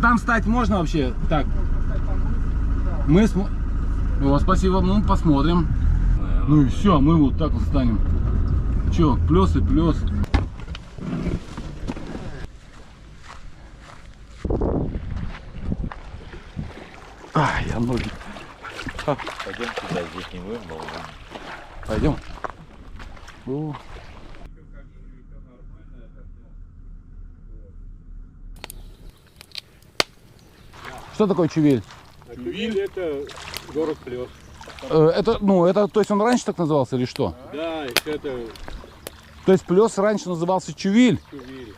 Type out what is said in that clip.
Там встать можно вообще? Так. Мы О, спасибо, ну посмотрим. Ну и все, мы вот так вот встанем. Че, плюс и плюс. Я ноги. Пойдем туда, здесь не будем, но... Пойдем. Что такое Чувель? Чувиль — это город Плес. Это, то есть он раньше так назывался или что? Да, это То есть Плес раньше назывался Чувиль? Чувиль.